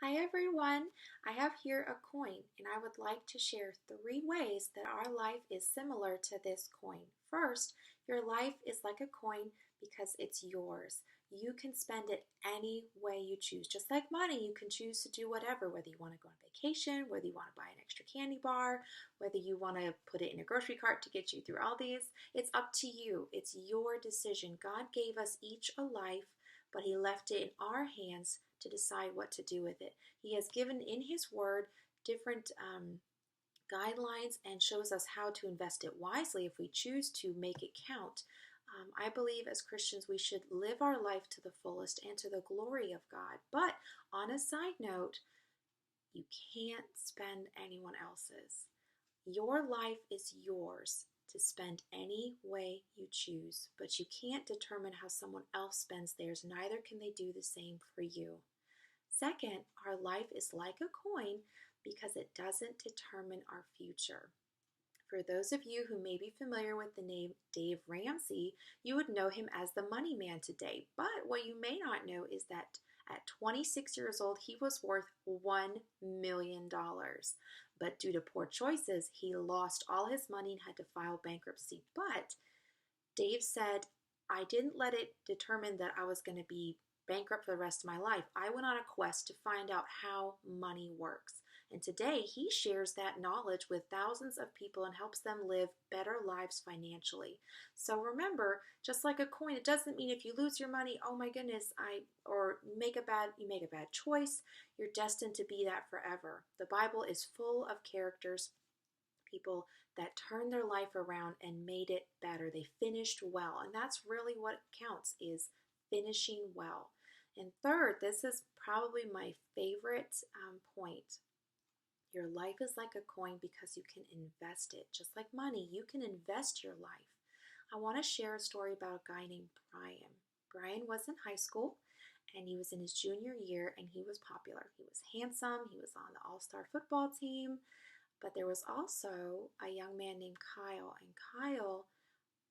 Hi everyone! I have here a coin and I would like to share 3 ways that our life is similar to this coin. First, your life is like a coin because it's yours. You can spend it any way you choose. Just like money, you can choose to do whatever, whether you want to go on vacation, whether you want to buy an extra candy bar, whether you want to put it in a grocery cart to get you through all these. It's up to you. It's your decision. God gave us each a life, but He left it in our hands to decide what to do with it. He has given in His Word different guidelines and shows us how to invest it wisely if we choose to make it count. I believe as Christians we should live our life to the fullest and to the glory of God. But on a side note, you can't spend anyone else's. Your life is yours to spend any way you choose, but you can't determine how someone else spends theirs. Neither can they do the same for you. Second, our life is like a coin because it doesn't determine our future. For those of you who may be familiar with the name Dave Ramsey, you would know him as the money man today. But what you may not know is that at 26 years old, he was worth $1 million. But due to poor choices, he lost all his money and had to file bankruptcy. But Dave said, I didn't let it determine that I was going to be bankrupt for the rest of my life. I went on a quest to find out how money works. And today he shares that knowledge with thousands of people and helps them live better lives financially. So remember, just like a coin, it doesn't mean if you lose your money, oh my goodness, you make a bad choice, you're destined to be that forever. The Bible is full of characters, people that turned their life around and made it better. They finished well, and that's really what counts, is finishing well. And third, this is probably my favorite point. Your life is like a coin because you can invest it. Just like money, you can invest your life. I want to share a story about a guy named Brian. Brian was in high school and he was in his junior year and he was popular. He was handsome, he was on the all-star football team, but there was also a young man named Kyle, and Kyle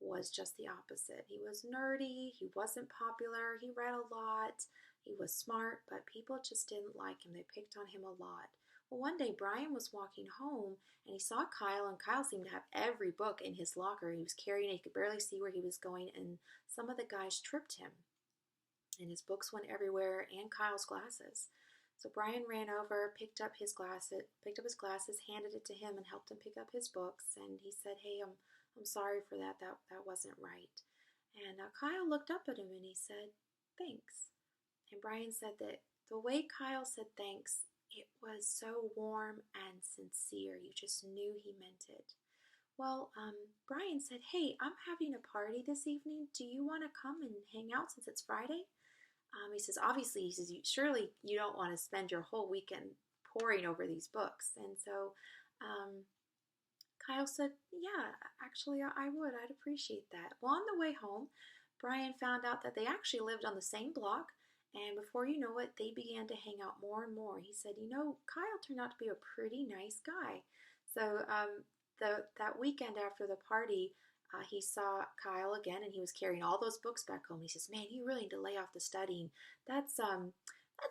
was just the opposite. He was nerdy, he wasn't popular, he read a lot, he was smart, but people just didn't like him. They picked on him a lot. Well, one day Brian was walking home and he saw Kyle, and Kyle seemed to have every book in his locker. He was carrying it, he could barely see where he was going, and some of the guys tripped him. And his books went everywhere, and Kyle's glasses. So Brian ran over, picked up his glasses, handed it to him, and helped him pick up his books. And he said, "Hey, I'm sorry for that. That wasn't right." And Kyle looked up at him and he said, "Thanks." And Brian said that the way Kyle said thanks, it was so warm and sincere. You just knew he meant it. Well, Brian said, "Hey, I'm having a party this evening. Do you want to come and hang out since it's Friday?" He says, obviously, he says, surely you don't want to spend your whole weekend poring over these books. And so Kyle said, yeah, actually, I would. I'd appreciate that. Well, on the way home, Brian found out that they actually lived on the same block. And before you know it, they began to hang out more and more. He said, Kyle turned out to be a pretty nice guy. So that weekend after the party, he saw Kyle again, and he was carrying all those books back home. He says, "Man, you really need to lay off the studying. That's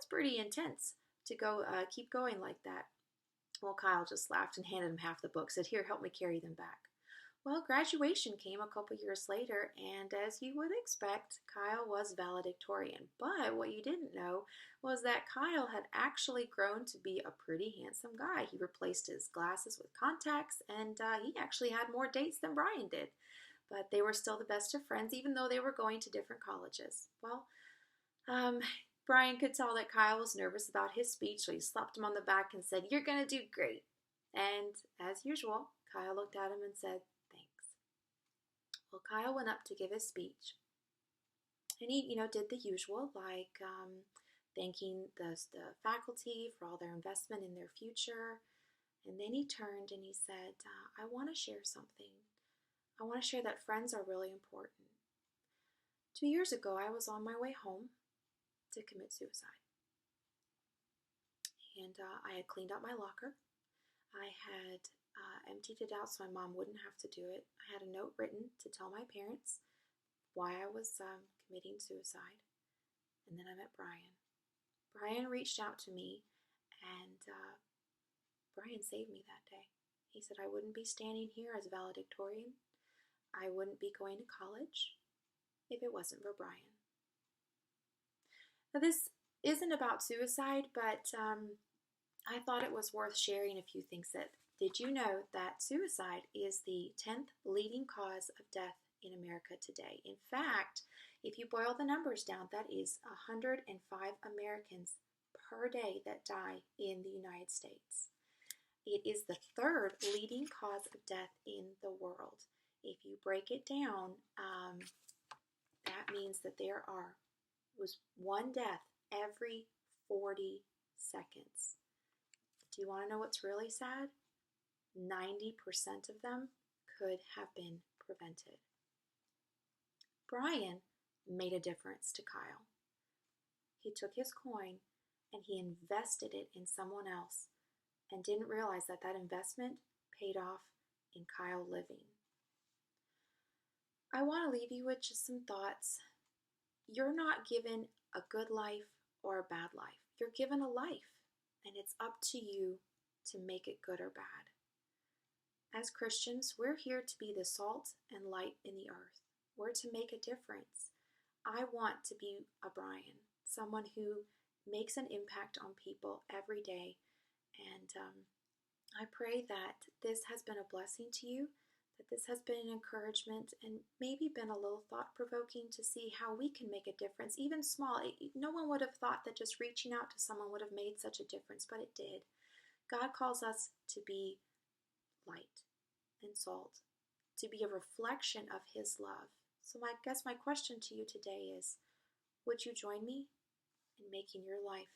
pretty intense to go keep going like that." Well, Kyle just laughed and handed him half the book. Said, "Here, help me carry them back." Well, graduation came a couple years later, and as you would expect, Kyle was valedictorian. But what you didn't know was that Kyle had actually grown to be a pretty handsome guy. He replaced his glasses with contacts, and he actually had more dates than Brian did. But they were still the best of friends, even though they were going to different colleges. Well, um, Brian could tell that Kyle was nervous about his speech, so he slapped him on the back and said, "You're going to do great." And as usual, Kyle looked at him and said, "Thanks." Well, Kyle went up to give his speech, and he, did the usual, like thanking the faculty for all their investment in their future. And then he turned and he said, "I want to share something. I want to share that friends are really important. 2 years ago, I was on my way home to commit suicide. And I had cleaned out my locker. I had emptied it out so my mom wouldn't have to do it. I had a note written to tell my parents why I was committing suicide. And then I met Brian. Brian reached out to me And Brian saved me that day. He said I wouldn't be standing here as valedictorian. I wouldn't be going to college if it wasn't for Brian. Now, this isn't about suicide, but I thought it was worth sharing a few things. Did you know that suicide is the 10th leading cause of death in America today? In fact, if you boil the numbers down, that is 105 Americans per day that die in the United States. It is the 3rd leading cause of death in the world. If you break it down, that means that there was one death every 40 seconds. Do you want to know what's really sad? 90% of them could have been prevented. Brian made a difference to Kyle. He took his coin and he invested it in someone else and didn't realize that that investment paid off in Kyle living. I want to leave you with just some thoughts. You're not given a good life or a bad life. You're given a life, and it's up to you to make it good or bad. As Christians, we're here to be the salt and light in the earth. We're to make a difference. I want to be a Brian, someone who makes an impact on people every day. And I pray that this has been a blessing to you, that this has been an encouragement and maybe been a little thought-provoking to see how we can make a difference, even small. No one would have thought that just reaching out to someone would have made such a difference, but it did. God calls us to be light and salt, to be a reflection of His love. So I guess my question to you today is, would you join me in making your life